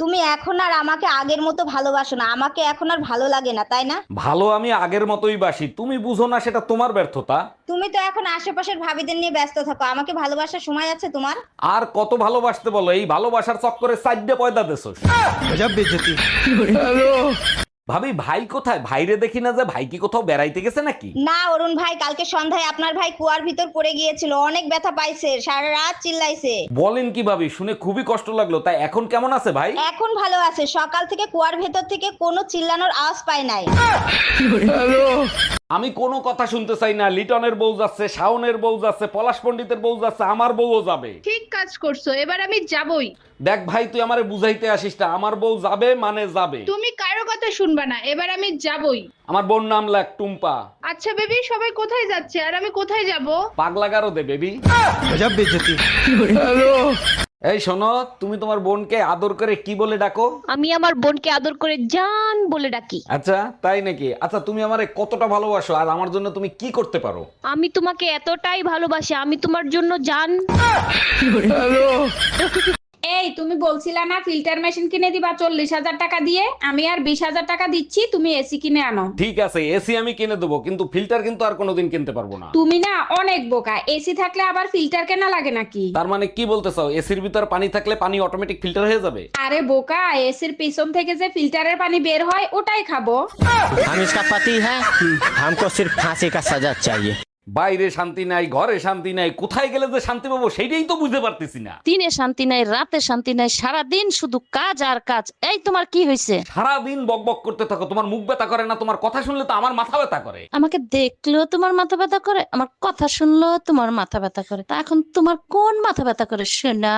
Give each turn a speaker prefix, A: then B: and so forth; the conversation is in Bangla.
A: তুমি এখন আর আমাকে আগের মতো ভালোবাসো না, আমাকে এখন আর ভালো লাগে না, তাই না?
B: ভালো আমি আগের মতোই বাসি, তুমি বুঝো না সেটা তোমার ব্যর্থতা।
A: তুমি তো এখন আশেপাশের ভাবিদের নিয়ে ব্যস্ত থাকো, আমাকে ভালোবাসার সময় আছে তোমার?
B: আর কত ভালোবাসতে বলো, এই ভালোবাসার চক্করে সাইডে পয়দা দেছো। ভাবি ভাই কোথায়? ভাইরে দেখি না যে, ভাই কি কোথাও বেড়াইতে গেছে নাকি?
A: না অরুণ ভাই, কালকে সন্ধ্যায় আপনার ভাই কুয়ার ভিতর পড়ে গিয়েছিল, অনেক ব্যথা পাইছে, সারা রাত চিল্লাইছে।
B: বলেন কি ভাবি, শুনে খুবই কষ্ট লাগলো। তাই এখন কেমন আছে ভাই?
A: এখন ভালো আছে, সকাল থেকে কুয়ার ভেতর থেকে কোনো চিল্লানোর আওয়াজ পাই নাই।
B: আমি কোনো কথা শুনতে চাই না। লিটনের বউ যাচ্ছে, শাওনের বউ যাচ্ছে, পলাশ পণ্ডিতের বউ যাচ্ছে, আমার বউও যাবে।
C: ঠিক কাজ করছো, এবার আমি যাবই।
B: দেখ ভাই, তুই আমারে বুঝাইতে আসিস না, আমার বউ যাবে মানে যাবে।
C: তুমি কারো কথা শুনবা না, এবার আমি যাবই।
B: আমার বোন নাম লাগ টুম্পা।
C: আচ্ছা বেবি, সবাই কোথায় যাচ্ছে আর আমি কোথায় যাব?
B: পাগলা গারো দে বেবি। এই শোনো, তুমি তোমার বোনকে আদর করে কি বলে ডাকো?
D: আমি আমার বোনকে আদর করে জান বলে ডাকি।
B: আচ্ছা তাই নাকি? আচ্ছা তুমি আমারে কতটা ভালোবাসো আর আমার জন্য তুমি কি করতে পারো?
D: আমি তোমাকে এতটাই ভালোবাসি, আমি তোমার জন্য জান।
C: এই তুমি বলছিলা না ফিল্টার মেশিন কিনে দিবা 40,000 টাকা দিয়ে, আমি আর 20,000 টাকা দিচ্ছি, তুমি এসি কিনে আনো।
B: ঠিক আছে, এসি আমি কিনে দেবো, কিন্তু ফিল্টার কিন্তু আর কোনোদিন কিনতে পারবো না।
C: তুমি না অনেক বোকা, এসি থাকলে আবার ফিল্টার কেনা লাগে নাকি?
B: তার মানে কি বলতে চাও, এসির ভিতর পানি থাকলে পানি অটোমেটিক ফিল্টার হয়ে যাবে?
C: আরে বোকা, এসির পিছন থেকে যে ফিল্টারের পানি বের হয় ওটাই খাবো।
E: हम इसका पति है, हमको सिर्फ फांसी का सजा चाहिए।
B: বাইরে শান্তি নাই, ঘরে শান্তি নাই, কোথায় গেলে যে শান্তি পাবো সেটাই তো বুঝতে পারতেছি না।
D: দিনে শান্তি নাই, রাতে শান্তি নাই, সারাদিন শুধু কাজ আর কাজ। এই তোমার কি হয়েছে?
B: সারাদিন বক বক করতে থাকো, তোমার মুখ ব্যথা করে না? তোমার কথা শুনলে তো আমার মাথা ব্যথা করে।
D: আমাকে দেখলেও তোমার মাথা ব্যথা করে, আমার কথা শুনলেও তোমার মাথা ব্যথা করে। তা এখন তোমার কোন মাথা ব্যথা করে শোনা?